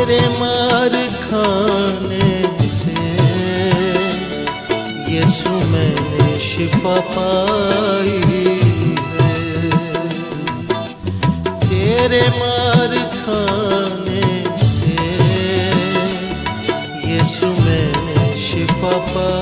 तेरे मार खाने से यीशु मैंने शिफा पाई है। तेरे मार खाने से यीशु मैंने शिफा पाई।